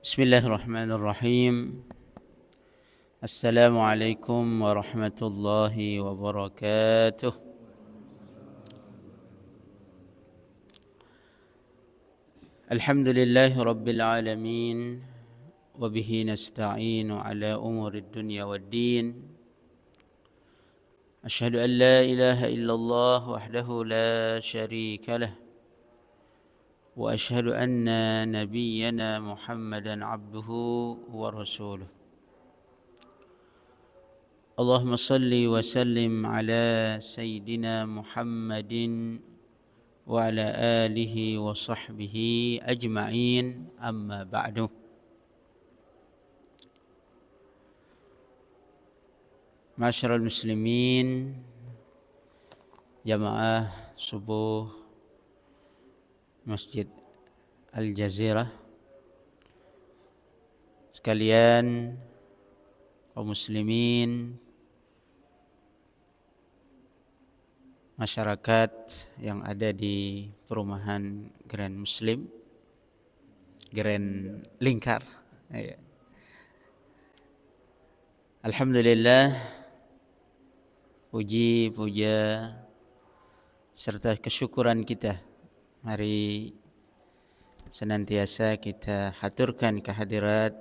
Bismillahirrahmanirrahim. Assalamualaikum warahmatullahi wabarakatuh. Alhamdulillahi rabbil alamin. Wabihi nasta'inu ala umuri dunya waddin. Ashhadu an la ilaha illallah wahdahu la syarika lah. Wa ashhadu anna nabiyyana Muhammadan abduhu wa rasuluh. Allahumma salli wa sallim ala Sayyidina Muhammadin wa ala alihi wa sahbihi ajma'in, amma ba'du. Ma'asyiral muslimin, jamaah subuh Masjid Al-Jazirah sekalian, kaum muslimin, masyarakat yang ada di perumahan Grand Muslim, Grand Lingkar. Alhamdulillah, puji, puja, serta kesyukuran kita mari senantiasa kita haturkan kehadirat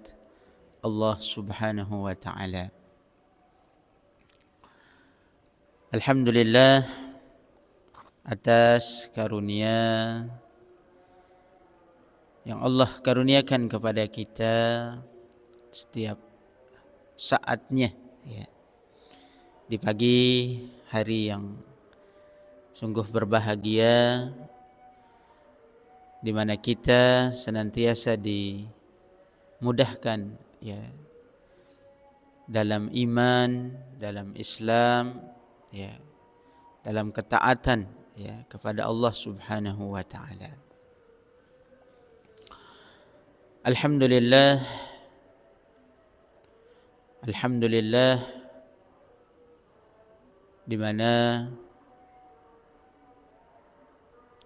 Allah Subhanahu wa ta'ala. Alhamdulillah atas karunia yang Allah karuniakan kepada kita setiap saatnya, ya. Di pagi hari yang sungguh berbahagia, di mana kita senantiasa dimudahkan, ya, dalam iman, dalam Islam, ya, dalam ketaatan, ya, kepada Allah Subhanahu wa ta'ala. Alhamdulillah, alhamdulillah, di mana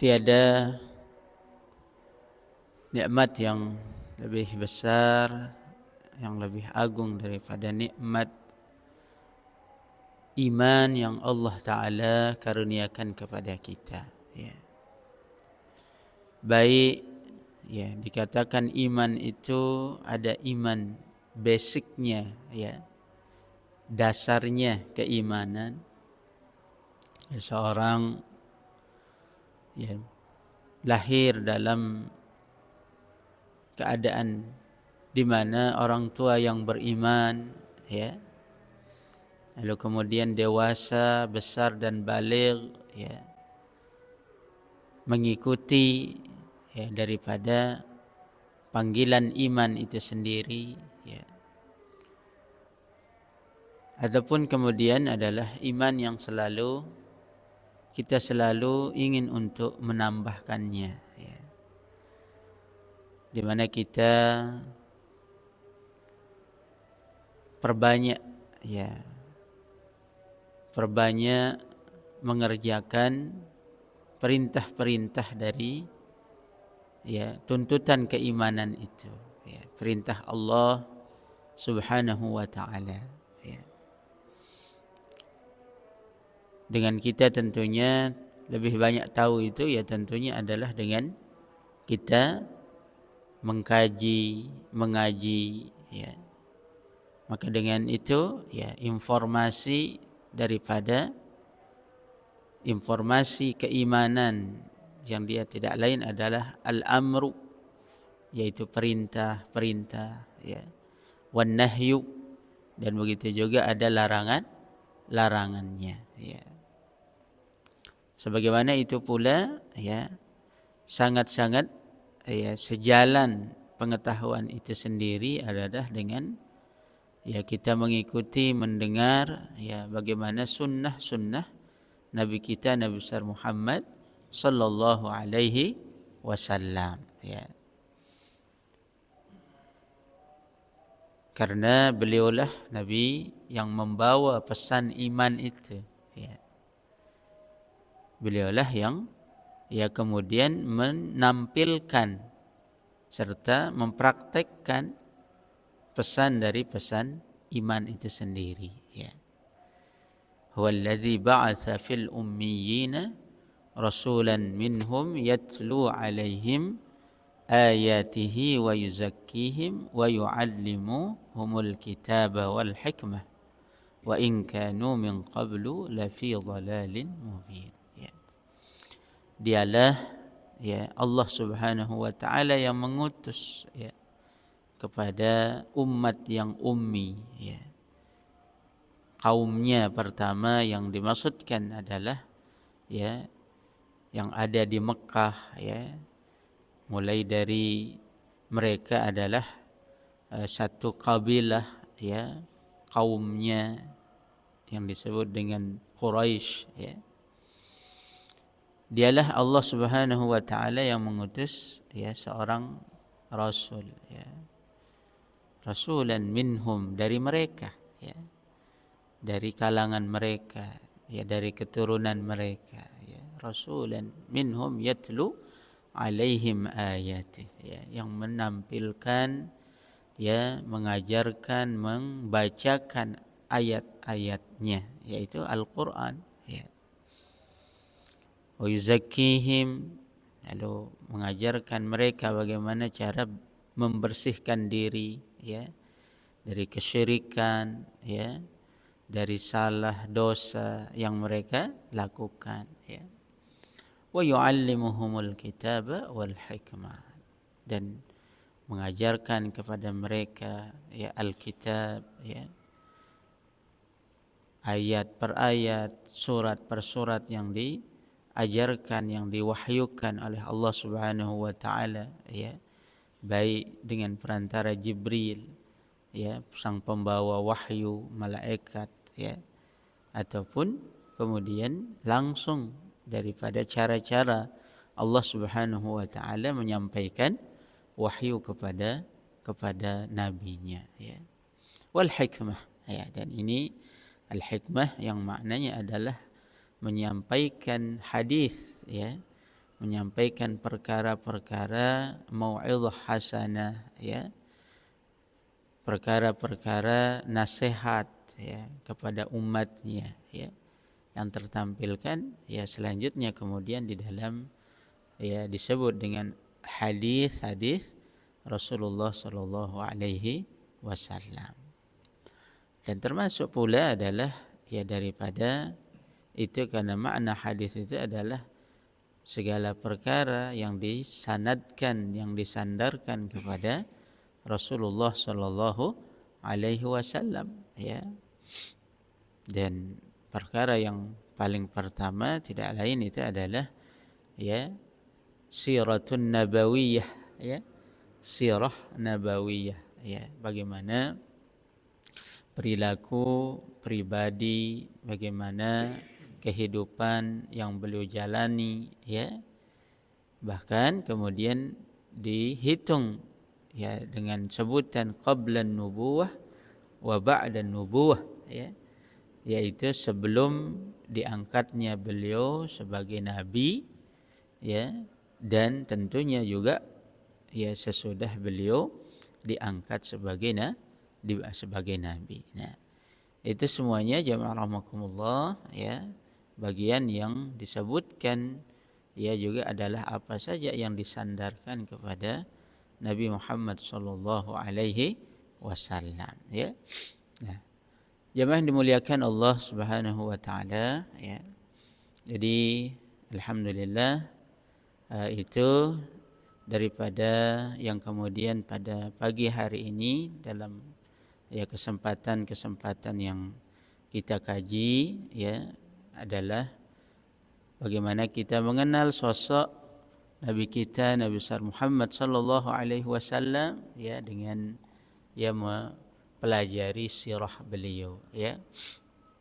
tiada nikmat yang lebih besar, yang lebih agung daripada nikmat iman yang Allah Ta'ala karuniakan kepada kita, ya. Baik, ya, dikatakan iman itu ada iman basicnya, ya, dasarnya keimanan. Seorang, ya, lahir dalam keadaan di mana orang tua yang beriman, ya, lalu kemudian dewasa, besar dan baligh, ya, mengikuti, ya, daripada panggilan iman itu sendiri, ya. Adapun kemudian adalah iman yang kita selalu ingin untuk menambahkannya, ya. Di mana kita perbanyak mengerjakan perintah-perintah dari, ya, tuntutan keimanan itu, ya, perintah Allah Subhanahu wa ta'ala, ya. Dengan kita tentunya lebih banyak tahu itu, ya, tentunya adalah dengan kita mengkaji, mengaji, ya. Maka dengan itu, ya, informasi keimanan yang dia tidak lain adalah al-amru, yaitu perintah, ya, wan nahyu, dan begitu juga ada larangannya, ya. Sebagaimana itu pula, ya, sangat-sangat, ya, sejalan pengetahuan itu sendiri adalah dengan, ya, kita mengikuti, mendengar, ya, bagaimana sunnah Nabi kita, Nabi besar Muhammad sallallahu alaihi wasallam, ya. Karena beliaulah Nabi yang membawa pesan iman itu, ya. Beliaulah yang, ya, kemudian menampilkan serta mempraktekkan pesan dari pesan iman itu sendiri, ya. Huwallazi ba'atsa fil ummiyina rasulan minhum yatlu 'alaihim ayatihi wa yuzakkihim wa yu'allimuhumul kitaba wal hikmah wa in kanu min qablu lafi dhalalin mubin, ya. Dialah, ya, Allah Subhanahu wa taala yang mengutus, ya, kepada umat yang ummi, ya. Kaumnya pertama yang dimaksudkan adalah, ya, yang ada di Mekah, ya. Mulai dari mereka adalah satu kabilah, ya, kaumnya yang disebut dengan Quraisy, ya. Dialah Allah Subhanahu wa taala yang mengutus, ya, seorang rasul, ya. Rasulan minhum, dari mereka, ya. Dari kalangan mereka, ya, dari keturunan mereka, ya. Rasulan minhum yatlu alaihim ayatih, ya, yang menampilkan, ya, mengajarkan, membacakan ayat-ayatnya, yaitu Al-Quran, ya. Wa yuzakkihim, lalu mengajarkan mereka bagaimana cara membersihkan diri, ya, dari kesyirikan, ya, dari salah dosa yang mereka lakukan, ya. Wa yu'allimuhumul kitaba wal hikmah, dan mengajarkan kepada mereka, ya, Alkitab, ya, ayat per ayat, surat per surat yang diajarkan, yang diwahyukan oleh Allah Subhanahu wa taala, ya, baik dengan perantara Jibril, ya, sang pembawa wahyu, malaikat, ya, ataupun kemudian langsung daripada cara-cara Allah Subhanahu wa taala menyampaikan wahyu kepada nabinya, ya. Wal hikmah, ya, dan ini al hikmah yang maknanya adalah menyampaikan hadis, ya, menyampaikan perkara-perkara mau'izah hasanah, ya, perkara-perkara nasihat, ya, kepada umatnya, ya, yang tertampilkan, ya, selanjutnya kemudian di dalam, ya, disebut dengan hadis-hadis Rasulullah sallallahu alaihi wasallam. Dan termasuk pula adalah, ya, daripada itu, karena makna hadis itu adalah segala perkara yang disanadkan, yang disandarkan kepada Rasulullah sallallahu alaihi wasallam, ya. Dan perkara yang paling pertama tidak lain itu adalah, ya, siratun nabawiyah, ya, sirah nabawiyah, ya, bagaimana perilaku pribadi, bagaimana kehidupan yang beliau jalani, ya. Bahkan kemudian dihitung, ya, dengan sebutan qablan nubuwah wa ba'dan nubuwah, ya, yaitu sebelum diangkatnya beliau sebagai nabi, ya, dan tentunya juga, ya, sesudah beliau diangkat sebagai nabi. Nah, itu semuanya jamaah rahimakumullah, ya, bagian yang disebutkan, ya, juga adalah apa saja yang disandarkan kepada Nabi Muhammad sallallahu alaihi wasallam, ya. Nah, jemaah yang dimuliakan Allah Subhanahu wa taala, ya. Jadi alhamdulillah, itu daripada yang kemudian pada pagi hari ini dalam, ya, kesempatan yang kita kaji, ya, adalah bagaimana kita mengenal sosok Nabi kita, Nabi besar Muhammad sallallahu alaihi wasallam, ya, dengan, ya, mempelajari sirah beliau, ya,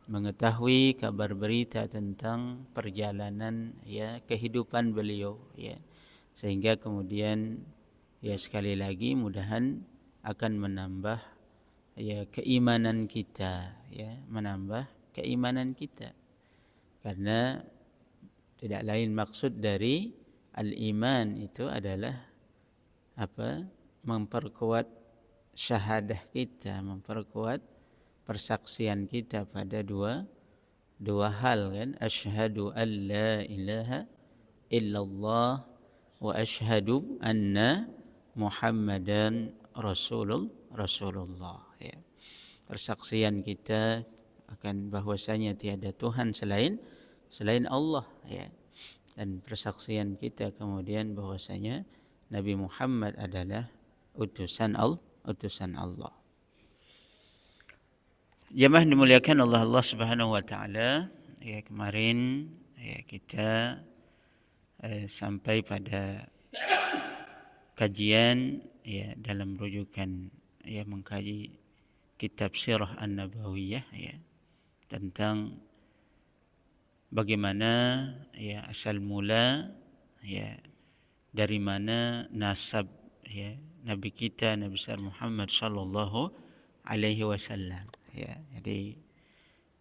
mengetahui kabar berita tentang perjalanan, ya, kehidupan beliau, ya, sehingga kemudian, ya, sekali lagi mudahan akan menambah, ya, keimanan kita, ya, menambah keimanan kita, karena tidak lain maksud dari al-iman itu adalah memperkuat syahadah kita, memperkuat persaksian kita pada dua hal kan, asyhadu an la ilaha illallah wa asyhadu anna muhammadan rasulullah ya. Persaksian kita akan bahwasanya tiada Tuhan selain Allah ya. Dan persaksian kita kemudian bahwasanya Nabi Muhammad adalah utusan Allah. Jemaah dimuliakan Allah Subhanahu wa taala, ya kemarin ya kita sampai pada kajian ya dalam rujukan ya mengkaji kitab Sirah An-Nabawiyah ya tentang bagaimana ya asal mula ya dari mana nasab ya Nabi kita Nabi besar Muhammad sallallahu alaihi wasallam ya. Jadi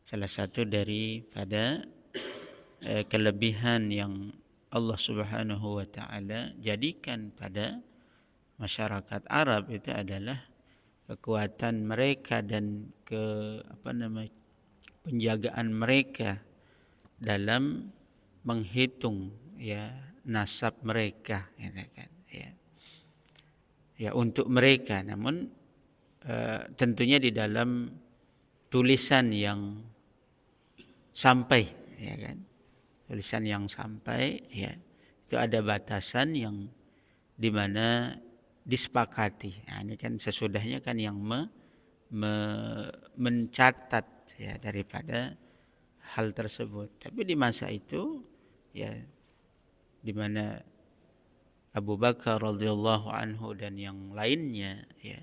salah satu daripada kelebihan yang Allah Subhanahu wa taala jadikan pada masyarakat Arab itu adalah kekuatan mereka dan penjagaan mereka dalam menghitung ya nasab mereka gitu kan ya. Ya untuk mereka, namun tentunya di dalam tulisan yang sampai ya kan. Tulisan yang sampai ya itu ada batasan yang di mana disepakati. Nah, ini kan sesudahnya kan yang mencatat ya daripada hal tersebut. Tapi di masa itu ya di mana Abu Bakar radhiyallahu anhu dan yang lainnya ya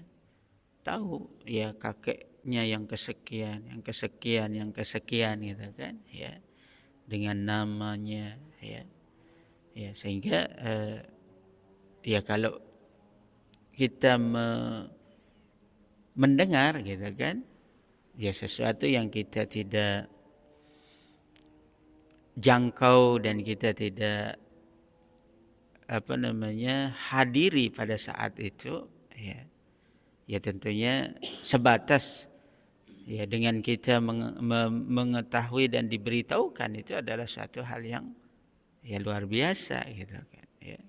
tahu ya kakeknya yang kesekian gitu kan ya dengan namanya ya sehingga ya kalau kita mendengar gitu kan ya sesuatu yang kita tidak jangkau dan kita tidak hadiri pada saat itu ya tentunya sebatas ya dengan kita mengetahui dan diberitahukan itu adalah suatu hal yang ya luar biasa gitu kan ya.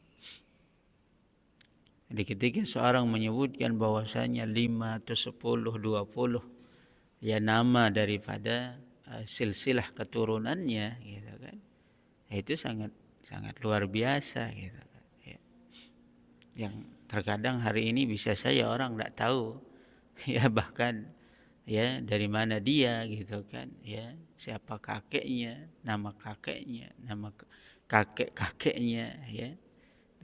Jadi ketika seorang menyebutkan bahwasanya 5 atau 10 20 ya nama daripada silsilah keturunannya gitu kan. Ya, itu sangat luar biasa gitu kan ya. Yang terkadang hari ini bisa saja orang enggak tahu ya bahkan ya dari mana dia gitu kan ya, siapa kakeknya, nama kakeknya, nama kakeknya ya,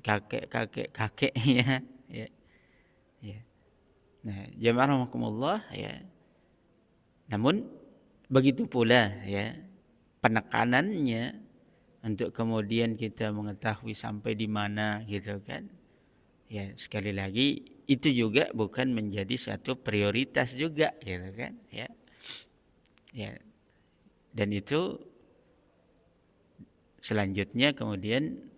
kakeknya ya. Nah, jemaah rahimakumullah ya. Namun begitu pula ya penekanannya untuk kemudian kita mengetahui sampai di mana gitu kan. Ya, sekali lagi itu juga bukan menjadi satu prioritas juga gitu kan ya. Ya. Dan itu selanjutnya kemudian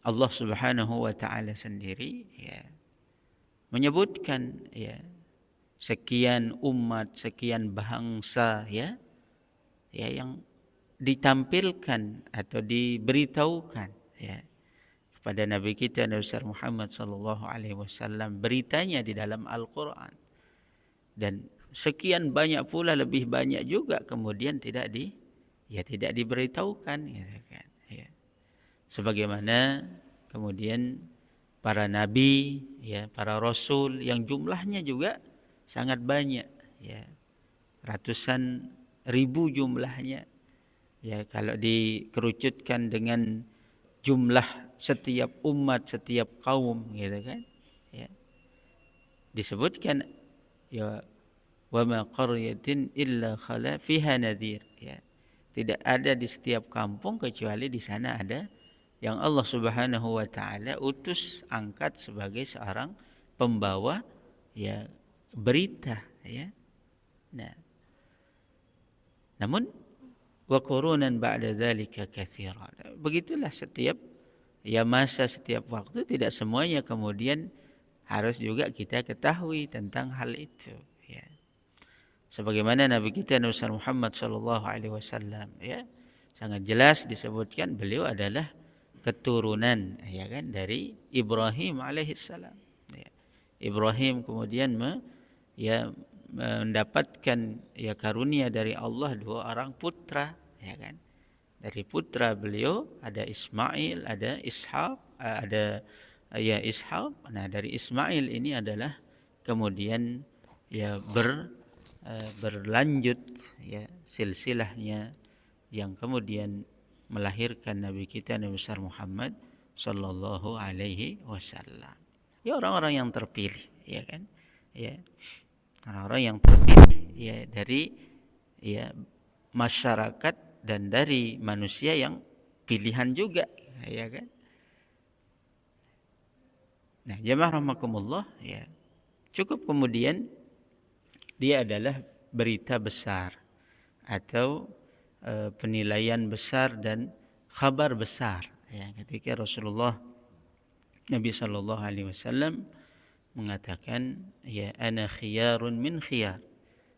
Allah Subhanahu wa taala sendiri ya menyebutkan ya sekian umat, sekian bangsa ya yang ditampilkan atau diberitahukan ya kepada Nabi kita Nabi besar Muhammad sallallahu alaihi wasallam beritanya di dalam Al-Qur'an. Dan sekian banyak pula lebih banyak juga kemudian tidak diberitahukan gitu kan ya. Sebagaimana kemudian para nabi ya, para rasul yang jumlahnya juga sangat banyak ya. Ratusan ribu jumlahnya. Ya, kalau dikerucutkan dengan jumlah setiap umat, setiap kaum gitu kan ya. Disebutkan ya wa ma qaryatin illa khala fiha nadhir ya. Tidak ada di setiap kampung kecuali di sana ada yang Allah Subhanahu wa taala utus angkat sebagai seorang pembawa ya berita ya. Nah, namun wa qurunan ba'da dzalika katsira. Begitulah setiap ya masa setiap waktu tidak semuanya kemudian harus juga kita ketahui tentang hal itu, ya. Sebagaimana Nabi kita Nabi Muhammad sallallahu alaihi wasallam, ya, sangat jelas disebutkan beliau adalah keturunan, ya kan, dari Ibrahim alaihissalam, ya. Ibrahim kemudian ya mendapatkan ya karunia dari Allah 2 orang putra, ya kan. Dari putra beliau ada Ismail, ada Ishak, ada ya Ishak. Nah, dari Ismail ini adalah kemudian ya berlanjut ya silsilahnya yang kemudian melahirkan Nabi kita Nabi besar Muhammad sallallahu alaihi wasallam. Ya orang-orang yang terpilih, ya kan? Ya, orang-orang yang terpilih ya dari ya masyarakat dan dari manusia yang pilihan juga, ya kan? Nah, jemaah rahimakumullah, ya. Cukup kemudian dia adalah berita besar atau penilaian besar dan kabar besar, ya, ketika Rasulullah Nabi sallallahu alaihi wasallam mengatakan, ya ana khiyarun min khiyar,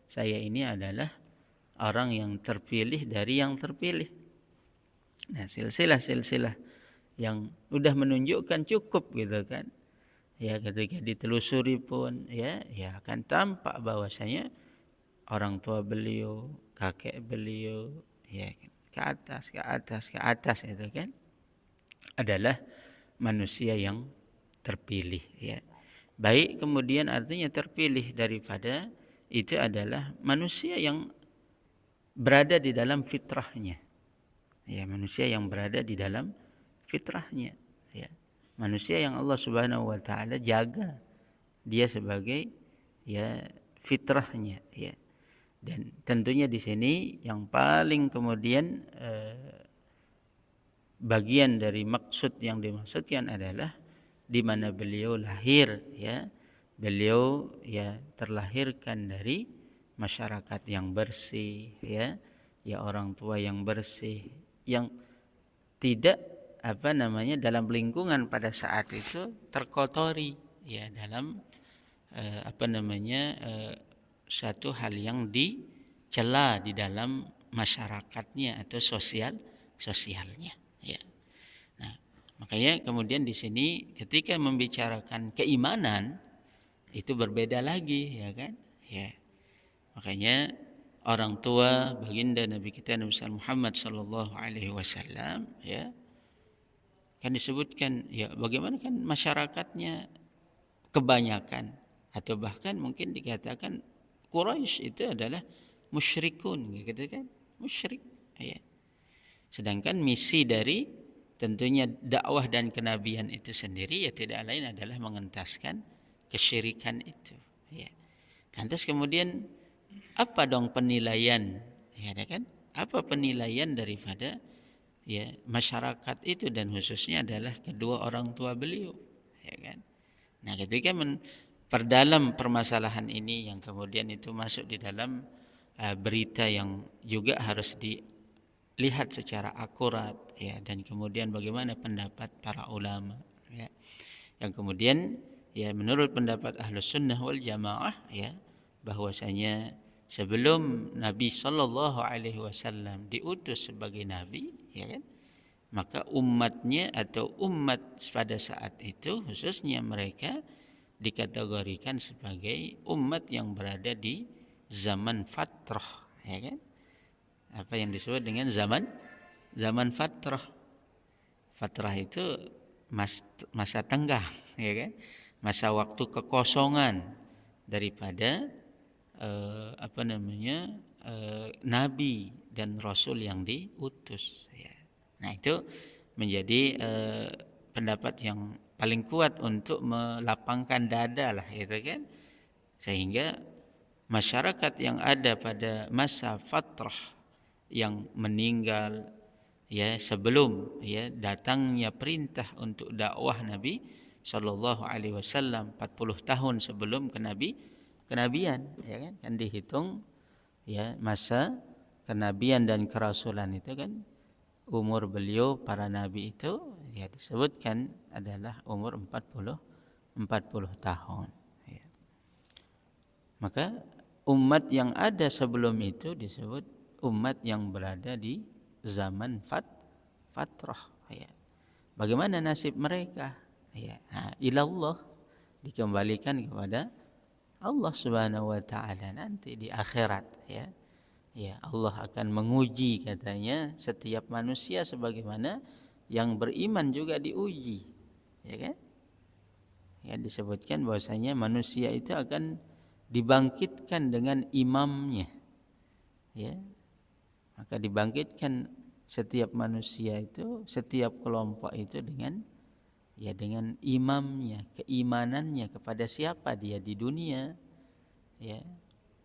saya ini adalah orang yang terpilih dari yang terpilih. Nah, silsilah-silsilah yang udah menunjukkan cukup gitu kan, ya, ketika ditelusuri pun ya akan tampak bahwasanya orang tua beliau, kakek beliau, ya ke atas itu kan adalah manusia yang terpilih, ya. Baik kemudian artinya terpilih daripada itu adalah manusia yang berada di dalam fitrahnya. Ya, manusia yang berada di dalam fitrahnya, ya. Manusia yang Allah Subhanahu wa taala jaga dia sebagai ya fitrahnya, ya. Dan tentunya di sini yang paling kemudian bagian dari maksud yang dimaksudkan adalah di mana beliau lahir, ya. Beliau ya terlahirkan dari masyarakat yang bersih, ya. Ya orang tua yang bersih, yang tidak dalam lingkungan pada saat itu terkotori, ya, dalam satu hal yang dicela di dalam masyarakatnya atau sosialnya, ya. Nah, makanya kemudian di sini ketika membicarakan keimanan itu berbeda lagi, ya kan, ya. Makanya orang tua baginda Nabi kita Nabi Muhammad sallallahu alaihi wasallam, ya, kan disebutkan ya bagaimana kan masyarakatnya kebanyakan atau bahkan mungkin dikatakan Quraisy itu adalah musyrikun, gitu kan, musyrik, ya. Sedangkan misi dari tentunya dakwah dan kenabian itu sendiri ya tidak lain adalah mengentaskan kesyirikan itu, ya. Lantas kemudian apa dong penilaian, ya kan? Apa penilaian daripada ya masyarakat itu dan khususnya adalah kedua orang tua beliau, ya kan? Nah, ketika perdalam permasalahan ini yang kemudian itu masuk di dalam berita yang juga harus dilihat secara akurat, ya, dan kemudian bagaimana pendapat para ulama, ya, yang kemudian ya menurut pendapat Ahlus Sunnah wal Jamaah, ya, bahwasanya sebelum Nabi sallallahu alaihi wasallam diutus sebagai nabi, ya kan, maka umatnya atau umat pada saat itu khususnya mereka dikategorikan sebagai umat yang berada di zaman fatrah, ya kan? Apa yang disebut dengan zaman fatrah. Fatrah itu masa tenggang, ya kan? Masa waktu kekosongan daripada nabi dan rasul yang diutus, ya. Nah, itu menjadi pendapat yang paling kuat untuk melapangkan dada lah, gitu kan, sehingga masyarakat yang ada pada masa fatrah yang meninggal ya sebelum ya datangnya perintah untuk dakwah Nabi sallallahu alaihi wasallam 40 tahun sebelum kenabian, ya kan dihitung ya masa kenabian dan kerasulan itu kan umur beliau para nabi itu ya disebutkan adalah umur 40 tahun. Ya. Maka umat yang ada sebelum itu disebut umat yang berada di zaman fatrah. Ya. Bagaimana nasib mereka? Ya, ilallah, dikembalikan kepada Allah Subhanahu wa taala nanti di akhirat, ya. Ya, Allah akan menguji katanya setiap manusia sebagaimana yang beriman juga diuji. Ya kan? Ya disebutkan bahwasanya manusia itu akan dibangkitkan dengan imamnya. Ya. Maka dibangkitkan setiap manusia itu, setiap kelompok itu dengan imamnya, keimanannya kepada siapa dia di dunia, ya.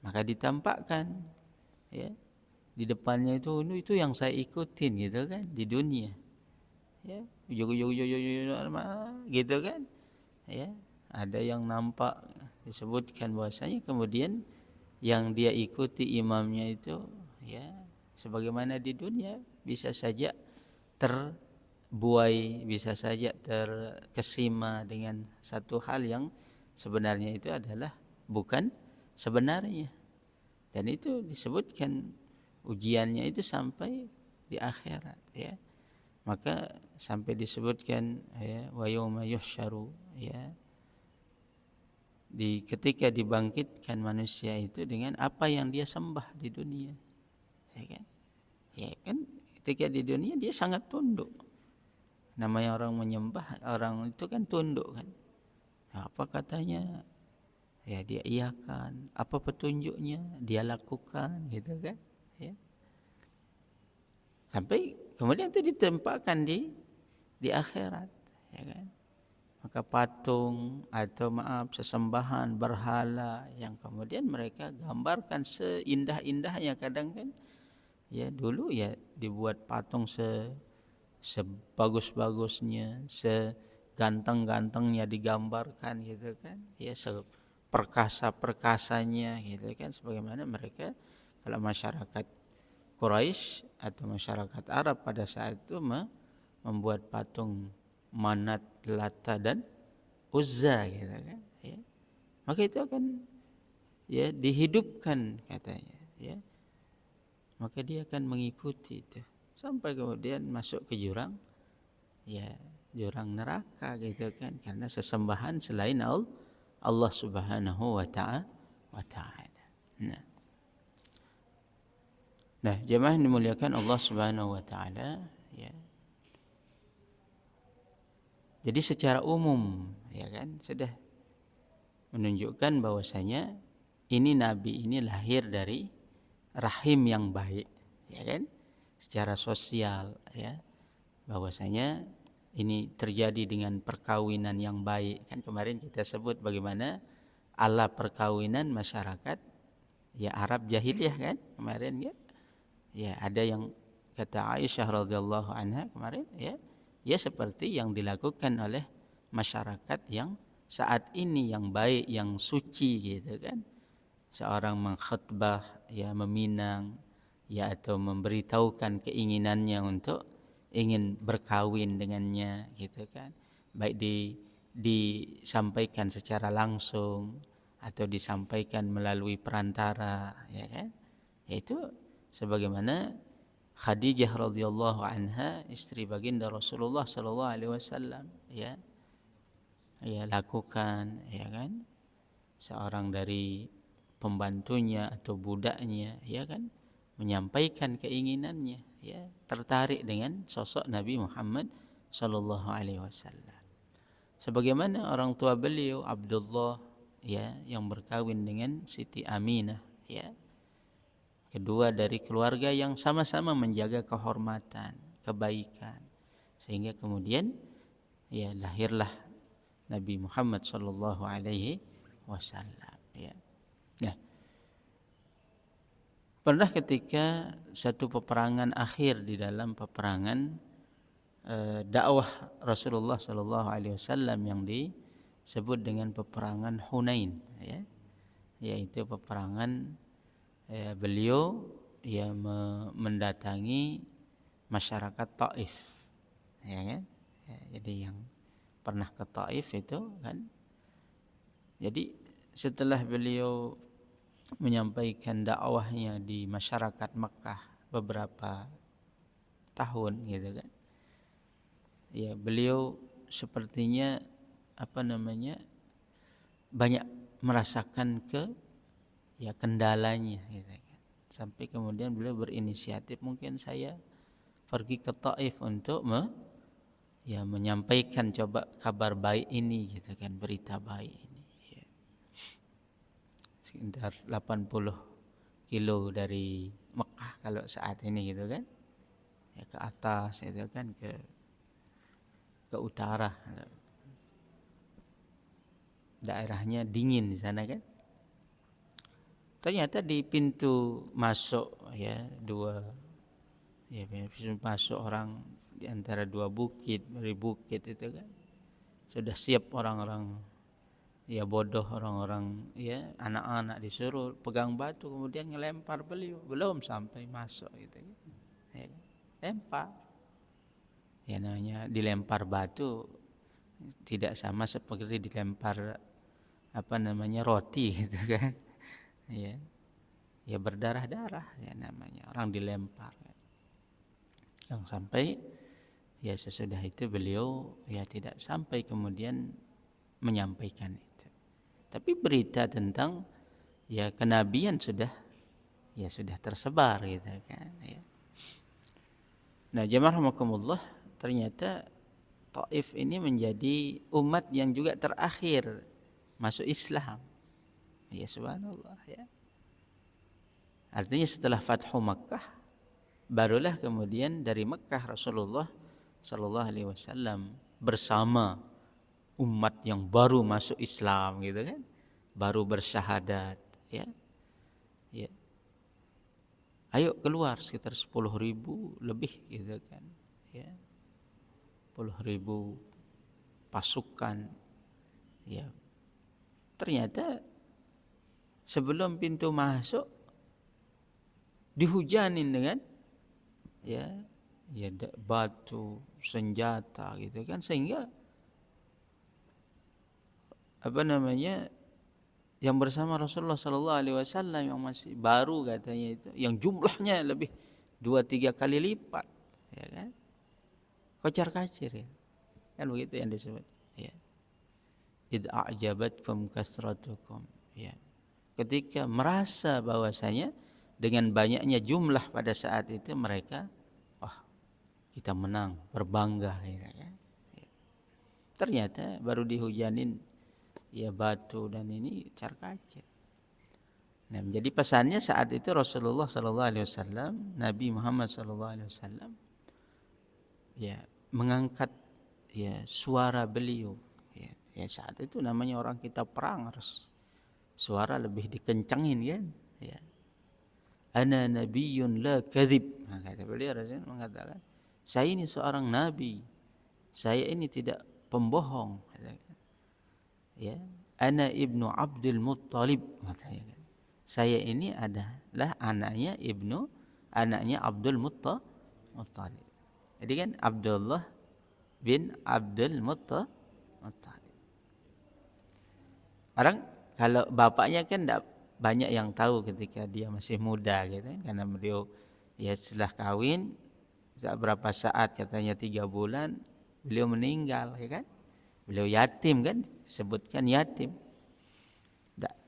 Maka ditampakkan, ya, di depannya itu yang saya ikutin gitu kan di dunia, ya, gitu kan, ya. Ada yang nampak disebutkan bahwasanya kemudian yang dia ikuti imamnya itu, ya, sebagaimana di dunia bisa saja terbuai, bisa saja terkesima dengan satu hal yang sebenarnya itu adalah bukan sebenarnya. Dan itu disebutkan ujiannya itu sampai di akhirat, ya. Maka sampai disebutkan, ya, wa yauma yuhsyaru, ya, ketika dibangkitkan manusia itu dengan apa yang dia sembah di dunia, ya kan? Ya kan, ketika di dunia dia sangat tunduk. Namanya orang menyembah, orang itu kan tunduk kan. Apa katanya, ya dia iakan. Apa petunjuknya dia lakukan, gitu kan, ya. Sampai kemudian itu ditempatkan di akhirat, ya kan. Maka patung atau sesembahan berhala yang kemudian mereka gambarkan seindah-indahnya kadang kan, ya dulu ya dibuat patung sebagus-bagusnya, seganteng-gantengnya digambarkan gitu kan, ya, seperkasa-perkasanya gitu kan, sebagaimana mereka kalau masyarakat Quraisy atau masyarakat Arab pada saat itu membuat patung Manat, Lata dan Uzza gitu kan, ya. Maka itu akan, ya, dihidupkan katanya, ya. Maka dia akan mengikuti itu sampai kemudian masuk ke jurang, ya, jurang neraka gitu kan, karena sesembahan selain Allah Subhanahu wa taala. Nah, jemaah yang dimuliakan Allah Subhanahu wa taala, ya. Jadi secara umum, ya kan, sudah menunjukkan bahwasanya ini nabi ini lahir dari rahim yang baik, ya kan? Secara sosial, ya. Bahwasanya ini terjadi dengan perkawinan yang baik. Kan kemarin kita sebut bagaimana ala perkawinan masyarakat, ya, Arab jahiliyah kan kemarin, ya. Ya, ada yang kata Aisyah radhiyallahu anha kemarin, ya, ya seperti yang dilakukan oleh masyarakat yang saat ini yang baik, yang suci gitu kan. Seorang mengkhutbah, ya, meminang, ya, atau memberitahukan keinginannya untuk ingin berkawin dengannya gitu kan. Baik disampaikan secara langsung atau disampaikan melalui perantara, ya kan. Yaitu sebagaimana Khadijah radhiyallahu anha, istri baginda Rasulullah sallallahu alaihi wasallam, ya, ya lakukan, ya kan, seorang dari pembantunya atau budaknya, ya kan, menyampaikan keinginannya, ya, tertarik dengan sosok Nabi Muhammad sallallahu alaihi wasallam. Sebagaimana orang tua beliau Abdullah, ya, yang berkawin dengan Siti Aminah, ya, kedua dari keluarga yang sama-sama menjaga kehormatan, kebaikan, sehingga kemudian, ya, lahirlah Nabi Muhammad sallallahu alaihi wasallam, ya. Nah, pernah ketika satu peperangan akhir di dalam peperangan dakwah Rasulullah sallallahu alaihi wasallam yang disebut dengan peperangan Hunain, ya, yaitu peperangan, beliau, ya, mendatangi masyarakat Taif, ya kan, Ya, jadi yang pernah ke Taif itu kan. Jadi setelah beliau menyampaikan dakwahnya di masyarakat Mekah beberapa tahun gitu kan. Ya, beliau sepertinya banyak merasakan kendalanya gitu kan. Sampai kemudian beliau berinisiatif, mungkin saya pergi ke Taif untuk menyampaikan coba kabar baik ini gitu kan, berita baik ini. Ya. Sekitar 80 kilo dari Mekah kalau saat ini gitu kan. Ya, ke atas itu kan, ke utara. Daerahnya dingin di sana kan. Ternyata di pintu masuk pintu masuk orang di antara dua bukit, dari bukit itu kan sudah siap orang-orang bodoh, orang-orang anak-anak disuruh pegang batu kemudian ngelempar beliau, belum sampai masuk gitu kan. Ya, lempar. Ya, namanya dilempar batu tidak sama seperti dilempar roti gitu kan. Ya. Ya berdarah-darah ya namanya orang dilempar. Yang sampai sesudah itu beliau tidak sampai kemudian menyampaikan itu. Tapi berita tentang kenabian sudah tersebar gitu kan ya. Nah, jemaah rahimakumullah, ternyata Taif ini menjadi umat yang juga terakhir masuk Islam. Ya subhanallah ya. Artinya setelah Fathu Makkah barulah kemudian dari Makkah Rasulullah sallallahu alaihi wasallam bersama umat yang baru masuk Islam gitu kan, baru bersyahadat ya. Ya. Ayo keluar sekitar 10.000 lebih gitu kan. Ya. 10.000 pasukan. Ya. Ternyata sebelum pintu masuk dihujanin dengan batu, senjata gitu kan, sehingga yang bersama Rasulullah sallallahu alaihi wasallam yang masih baru katanya itu, yang jumlahnya lebih 2-3 kali lipat ya kan, kocar-kacir ya. Kan begitu yang disebut ya. Id a'jabatkum kasratukum ya. Ketika merasa bahwasanya dengan banyaknya jumlah pada saat itu mereka kita menang, berbangga gitu kan. Ya. Ternyata baru dihujanin batu dan ini car-kacir. Nah, menjadi pesannya saat itu Rasulullah sallallahu alaihi wasallam, Nabi Muhammad sallallahu alaihi wasallam mengangkat suara beliau ya saat itu namanya orang kita perang harus suara lebih dikencangin kan ya. Ana nabiyyun la kadzib. Nah, kata beliau Rasul mengatakan, saya ini seorang nabi, saya ini tidak pembohong. Ya, ana ibnu Abdul Muttalib. Saya ini adalah anaknya Abdul Muttalib. Jadi kan Abdullah bin Abdul Muttalib. Orang kalau bapaknya kan tidak banyak yang tahu ketika dia masih muda gitu kan, karena beliau setelah kawin berapa saat, katanya 3 bulan beliau meninggal ya kan. Beliau yatim kan, sebutkan yatim.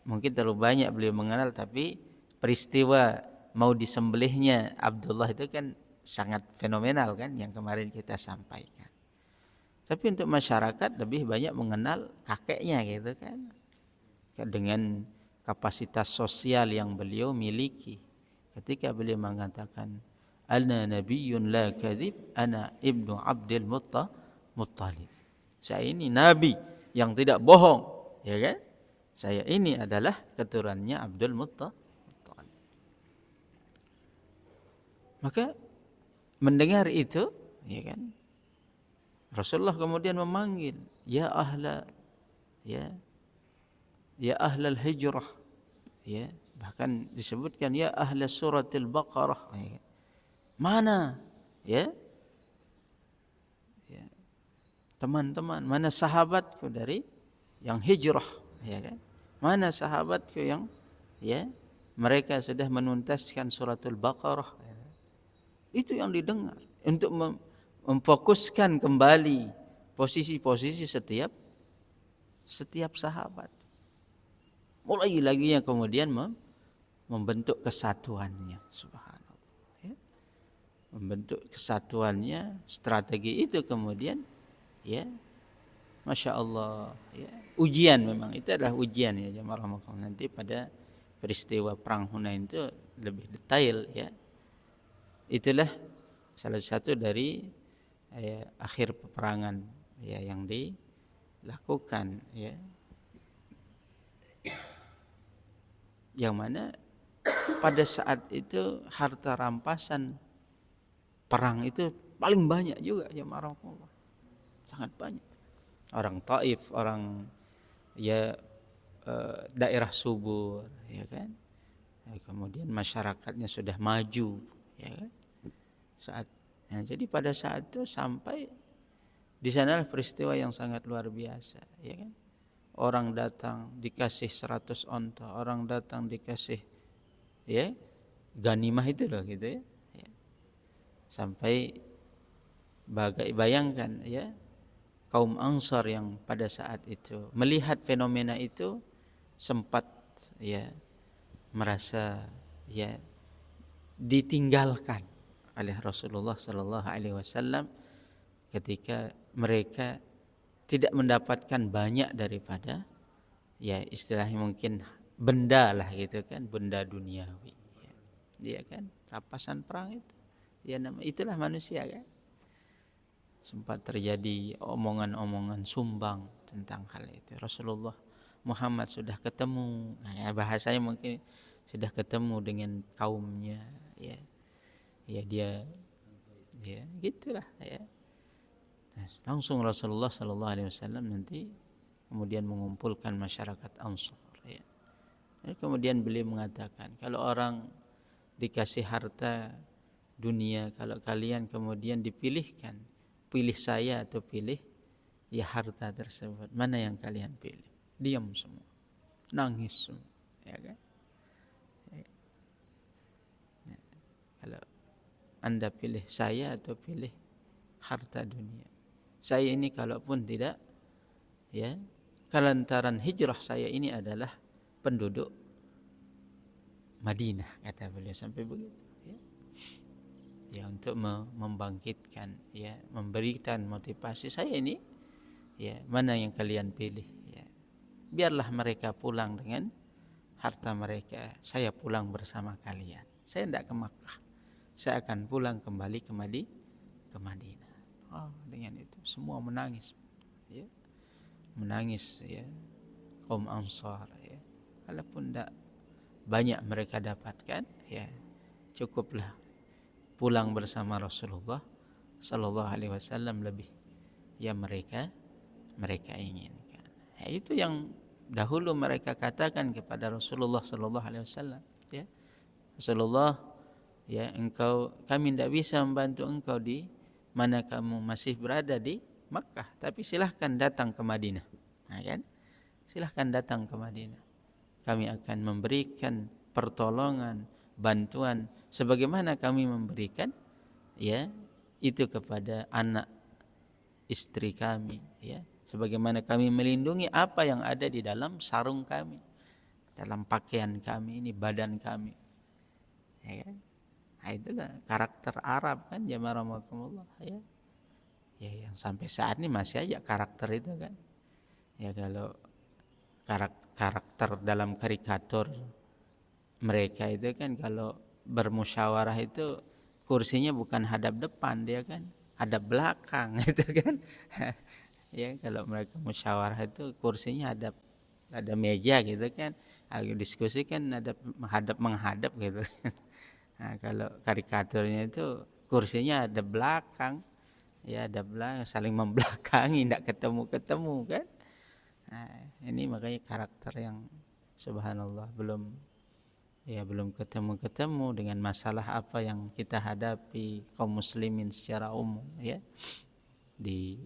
Mungkin terlalu banyak beliau mengenal, tapi peristiwa mau disembelihnya Abdullah itu kan sangat fenomenal kan yang kemarin kita sampaikan. Tapi untuk masyarakat lebih banyak mengenal kakeknya gitu kan. Dengan kapasitas sosial yang beliau miliki. Ketika beliau mengatakan ana nabiyyun la kadzib, ana ibnu Abdul Muttalib. Saya ini nabi yang tidak bohong, ya kan? Saya ini adalah keturunannya Abdul Muttalib. Maka mendengar itu, ya kan? Rasulullah kemudian memanggil, ya ahlal hijrah, ya, bahkan disebutkan ya ahla suratil Baqarah, ya. Mana ya teman-teman, mana sahabatku dari yang hijrah, ya kan? Mana sahabatku yang ya mereka sudah menuntaskan suratul Baqarah. Itu yang didengar untuk memfokuskan kembali posisi-posisi setiap sahabat. Mulai lagi yang kemudian membentuk kesatuannya, subhanallah. Ya. Membentuk kesatuannya, strategi itu kemudian, ya, masya Allah. Ya. Ujian memang itu adalah ujian ya jemaah rahmatullah. Nanti pada peristiwa perang Hunain itu lebih detail ya. Itulah salah satu dari akhir peperangan ya yang dilakukan ya. Yang mana pada saat itu harta rampasan perang itu paling banyak juga ya marahullah. Sangat banyak. Orang Taif, orang ya daerah subur ya kan. Ya, kemudian masyarakatnya sudah maju ya kan. Jadi pada saat itu sampai di sanalah peristiwa yang sangat luar biasa ya kan. Orang datang dikasih 100 onta, orang datang dikasih ya ganimah itu loh gitu ya. Sampai bayangkan ya kaum Ansar yang pada saat itu melihat fenomena itu sempat ya merasa ya ditinggalkan oleh Rasulullah sallallahu alaihi wasallam ketika mereka tidak mendapatkan banyak daripada ya istilahnya mungkin benda lah gitu kan, benda duniawi ya. Dia kan rampasan perang itu ya itulah manusia kan. Sempat terjadi omongan-omongan sumbang tentang hal itu. Rasulullah Muhammad sudah ketemu, nah, bahasanya mungkin sudah ketemu dengan kaumnya ya. Ya dia ya gitulah ya. Nah, langsung Rasulullah sallallahu alaihi wasallam nanti kemudian mengumpulkan masyarakat Ansar ya. Dan kemudian beliau mengatakan, kalau orang dikasih harta dunia, kalau kalian kemudian dipilihkan, pilih saya atau pilih ya harta tersebut, mana yang kalian pilih? Diam semua, nangis semua, ya kan? Ya. Kalau Anda pilih saya atau pilih harta dunia, saya ini kalaupun tidak ya kelantaran hijrah saya ini adalah penduduk Madinah, kata beliau sampai begitu ya. Ya untuk membangkitkan ya, memberikan motivasi saya ini ya, mana yang kalian pilih ya. Biarlah mereka pulang dengan harta mereka, saya pulang bersama kalian. Saya tidak ke Makkah, saya akan pulang kembali ke Madinah. Oh, dengan itu semua menangis ya. Menangis ya kaum Ansar ya. Walaupun tidak banyak mereka dapatkan ya, cukuplah pulang bersama Rasulullah sallallahu alaihi wasallam lebih yang mereka inginkan. Ya, itu yang dahulu mereka katakan kepada Rasulullah sallallahu alaihi wasallam ya. Rasulullah ya, kami tidak bisa membantu engkau di mana kamu masih berada di Makkah, tapi silahkan datang ke Madinah. Nah, kan? Silahkan datang ke Madinah. Kami akan memberikan pertolongan, bantuan sebagaimana kami memberikan ya itu kepada anak istri kami ya, sebagaimana kami melindungi apa yang ada di dalam sarung kami, dalam pakaian kami ini, badan kami ya kan. Nah, itulah karakter Arab kan jemaah rahmatullah ya. Ya yang sampai saat ini masih aja karakter itu kan. Ya kalau karakter dalam karikatur mereka itu kan kalau bermusyawarah itu kursinya bukan hadap depan, dia kan hadap belakang itu kan. Ya kalau mereka musyawarah itu kursinya ada meja gitu kan, diskusi kan ada menghadap gitu. Nah, kalau karikaturnya itu kursinya ada belakang, ya ada belakang, saling membelakangi, tidak ketemu kan. Nah, ini makanya karakter yang subhanallah belum ketemu dengan masalah apa yang kita hadapi kaum muslimin secara umum ya di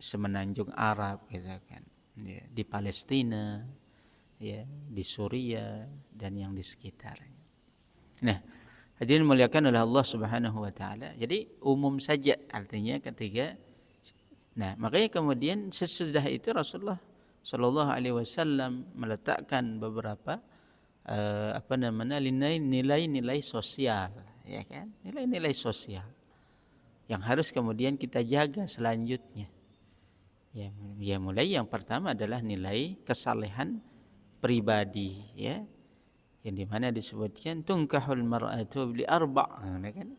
semenanjung Arab gitu kan, ya, di Palestina, ya, di Suriah dan yang di sekitarnya. Nah, hadirin muliakan oleh Allah Subhanahu wa taala. Jadi umum saja artinya ketika, nah, makanya kemudian sesudah itu Rasulullah Shallallahu alaihi wasallam meletakkan beberapa nilai-nilai sosial, ya kan? Nilai-nilai sosial yang harus kemudian kita jaga selanjutnya. Ya, mulai yang pertama adalah nilai kesalehan pribadi, ya, yang dimana disebutkan tunkahul mar'atu li arba', kan?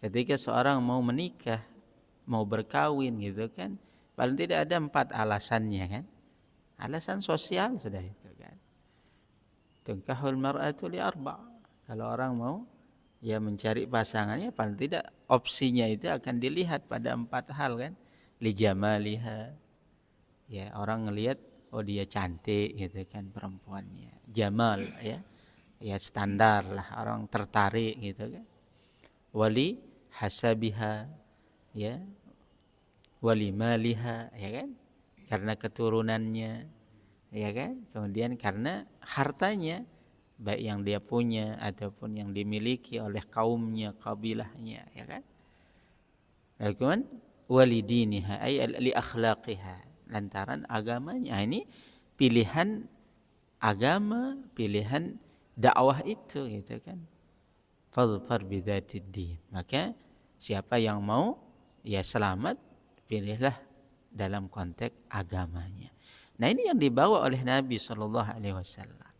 Ketika seorang mau menikah, mau berkawin gitu kan, paling tidak ada 4 alasannya kan? Alasan sosial sudah itu kan. Tunkahul mar'atu li arba'. Kalau orang mau ya mencari pasangannya, paling tidak opsinya itu akan dilihat pada 4 hal kan. Li jamaliha. Ya, orang ngelihat oh dia cantik gitu kan perempuannya. Jamal, ya. Ya standar lah, orang tertarik gitu kan. Wali hasabiha, ya. Wali maliha, ya kan? Karena keturunannya, ya kan? Kemudian karena hartanya, baik yang dia punya ataupun yang dimiliki oleh kaumnya, kabilahnya, ya kan? Lalu kemudian walidiniha ay li akhlaqiha, lantaran agamanya. Ini pilihan agama, pilihan dakwah itu gitu kan. Fadhfar bidzatid din. Maka siapa yang mau ya selamat, pilihlah dalam konteks agamanya. Nah, ini yang dibawa oleh Nabi Shallallahu alaihi wasallam.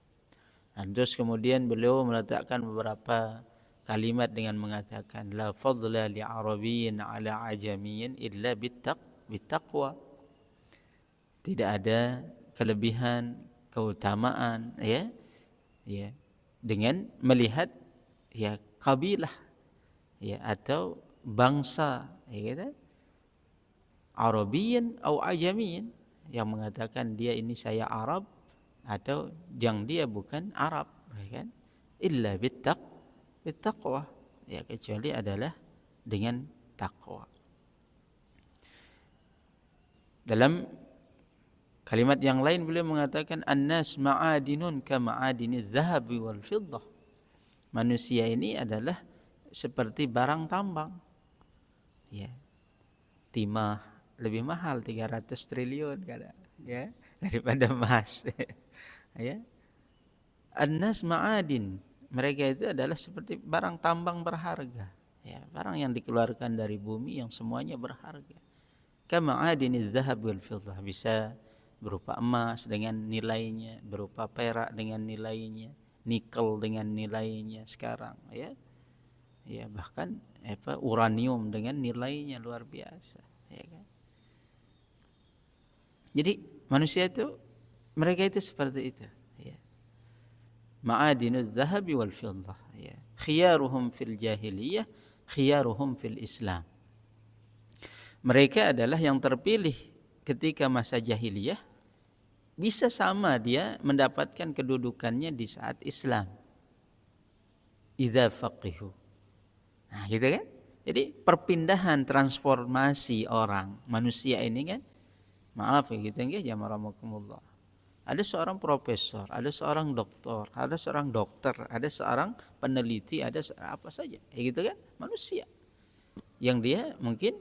Dan terus kemudian beliau meletakkan beberapa kalimat dengan mengatakan la fadla li arabiyyin ala ajamiyyin illa bittaqwa. Tidak ada kelebihan, keutamaan, ya, ya, dengan melihat ya kabilah, ya, atau bangsa, ya gitu. Arabiyyin atau ajamiyyin, yang mengatakan dia ini saya Arab atau yang dia bukan Arab, ya kan? Illa bittaqwa, ya, kecuali adalah dengan takwa. Dalam kalimat yang lain beliau mengatakan annas ma'adinun ka ma'adiniz zahabi wal fiddah. Manusia ini adalah seperti barang tambang. Ya. Timah lebih mahal 300 triliun kada, ya, daripada emas. Ya. Annas ma'adin, mereka itu adalah seperti barang tambang berharga, ya, barang yang dikeluarkan dari bumi yang semuanya berharga. Kama adiniz zahab wal fiddah, bisa berupa emas dengan nilainya, berupa perak dengan nilainya, nikel dengan nilainya sekarang, ya. Ya, bahkan uranium dengan nilainya luar biasa, ya kan? Jadi manusia itu, mereka itu seperti itu, ya. Ma'adinuz zahabi wal fiddah, ya. Khiyaruhum fil jahiliyah, khiyaruhum fil Islam. Mereka adalah yang terpilih ketika masa jahiliyah, bisa sama dia mendapatkan kedudukannya di saat Islam. Idza faqihu. Nah, gitu kan? Jadi perpindahan transformasi orang, manusia ini kan, maaf ya gitu ya, jamaramukumullah. Ada seorang profesor, ada seorang doktor, ada seorang dokter, ada seorang peneliti, ada apa saja, ya gitu kan? Manusia yang dia mungkin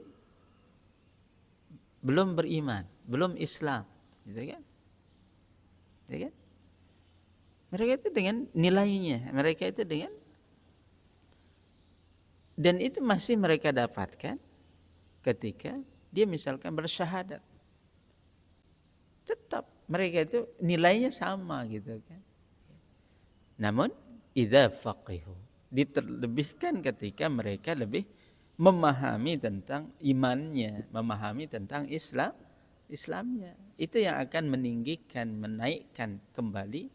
belum beriman, belum Islam, gitu kan? Ya kan? Mereka itu dengan nilainya, mereka itu dengan, dan itu masih mereka dapatkan ketika dia misalkan bersyahadat. Tetap mereka itu nilainya sama gitu kan. Namun idza faqihu, diterlebihkan ketika mereka lebih memahami tentang imannya, memahami tentang Islamnya. Itu yang akan meninggikan, menaikkan kembali.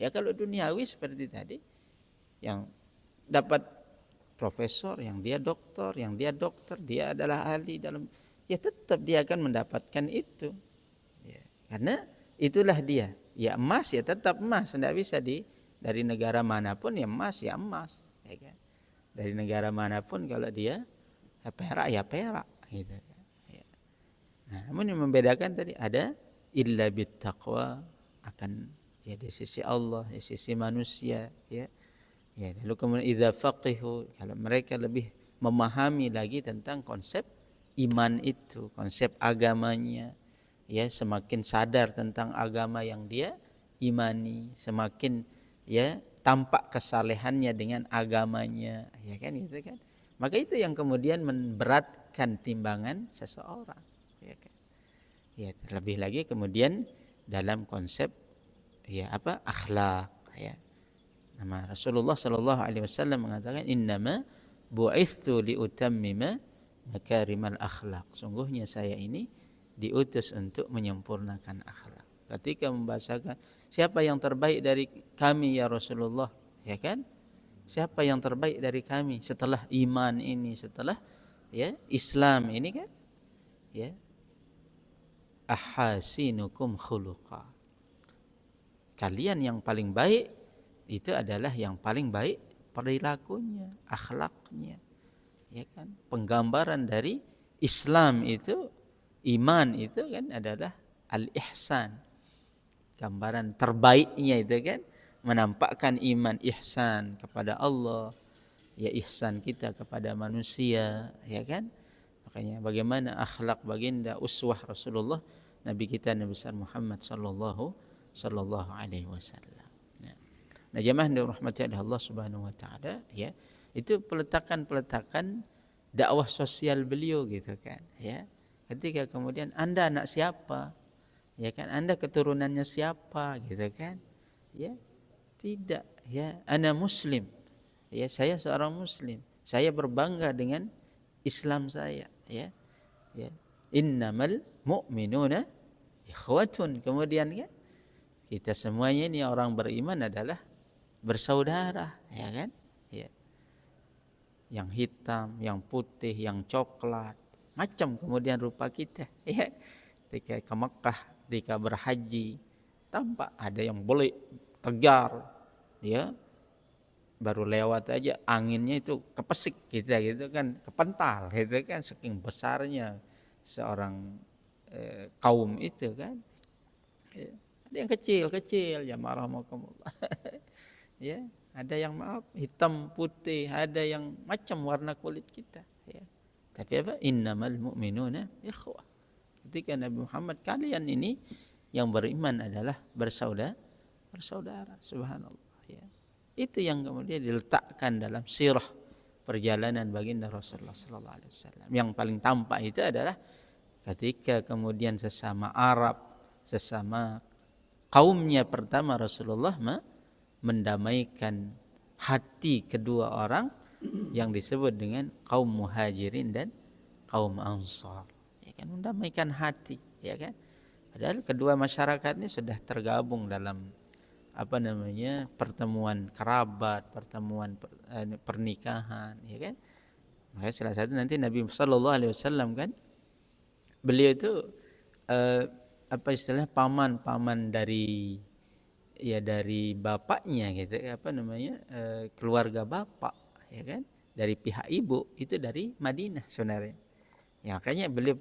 Ya, kalau duniawi seperti tadi, yang dapat profesor, yang dia doktor, dia adalah ahli dalam, ya tetap dia akan mendapatkan itu. Ya, karena itulah dia. Ya emas ya tetap emas, tidak bisa dari negara manapun ya emas, ya kan? Dari negara manapun kalau dia perak ya perak gitu. Ya. Nah, namun yang membedakan tadi ada illa bittaqwa, akan ya di sisi Allah, di sisi manusia, ya. Ya, lalu kemudian idza faqihu, kalau mereka lebih memahami lagi tentang konsep iman itu, konsep agamanya, ya, semakin sadar tentang agama yang dia imani, semakin ya tampak kesalehannya dengan agamanya, ya kan gitu kan. Maka itu yang kemudian memberatkan timbangan seseorang, ya kan. Ya, terlebih lagi kemudian dalam konsep ya apa akhlak, ya. Nama Rasulullah sallallahu alaihi wasallam mengatakan innama bu'itsu liutammima makarimal akhlak. Sungguhnya saya ini diutus untuk menyempurnakan akhlak. Ketika membahasakan siapa yang terbaik dari kami ya Rasulullah, ya kan? Siapa yang terbaik dari kami setelah iman ini, setelah ya Islam ini kan? Ya, ahasinukum khuluqa. Kalian yang paling baik itu adalah yang paling baik perilakunya, akhlaknya, ya kan? Penggambaran dari Islam itu, iman itu kan adalah al-ihsan. Gambaran terbaiknya itu kan menampakkan iman, ihsan kepada Allah, ya ihsan kita kepada manusia, ya kan? Makanya bagaimana akhlak baginda uswah Rasulullah Nabi kita Nabi besar Muhammad sallallahu alaihi wasallam. Nah, jemaah yang dirahmati Allah Subhanahu wa taala, ya. Itu peletakan dakwah sosial beliau gitu kan, ya. Ketika kemudian Anda anak siapa? Ya kan, Anda keturunannya siapa gitu kan? Ya. Tidak, ya. Ana muslim. Ya, saya seorang muslim. Saya berbangga dengan Islam saya, ya. Ya. Innamal mu'minuna ikhwatun. Kemudian kan kita semuanya ini orang beriman adalah bersaudara, ya kan? Ya. Yang hitam, yang putih, yang coklat, macam kemudian rupa kita, ya. Ketika ke Mekah, ketika berhaji, tampak ada yang belik, tegar, ya. Baru lewat aja anginnya itu kepesik kita gitu kan, kepental gitu kan, saking besarnya seorang kaum itu kan. Ya. Ada yang kecil-kecil, ya marhamukumullah. Ya, ada yang maaf hitam putih, ada yang macam warna kulit kita, ya. Tapi apa? Innamal mu'minuna ikhwah. Ketika Nabi Muhammad, kalian ini yang beriman adalah bersaudara, subhanallah, ya. Itu yang kemudian diletakkan dalam sirah perjalanan baginda Rasulullah sallallahu alaihi wasallam. Yang paling tampak itu adalah ketika kemudian sesama Arab, sesama kaumnya pertama Rasulullah mendamaikan hati kedua orang yang disebut dengan kaum muhajirin dan kaum ansar, ya kan, mendamaikan hati, ya kan. Padahal kedua masyarakat ini sudah tergabung dalam apa namanya pertemuan kerabat, pertemuan pernikahan, ya kan. Makanya salah satu nanti Nabi sallallahu alaihi wasallam kan beliau itu apa istilahnya paman dari ya dari bapaknya gitu, apa namanya keluarga bapak, ya kan, dari pihak ibu itu dari Madinah sebenarnya, ya. Makanya beliau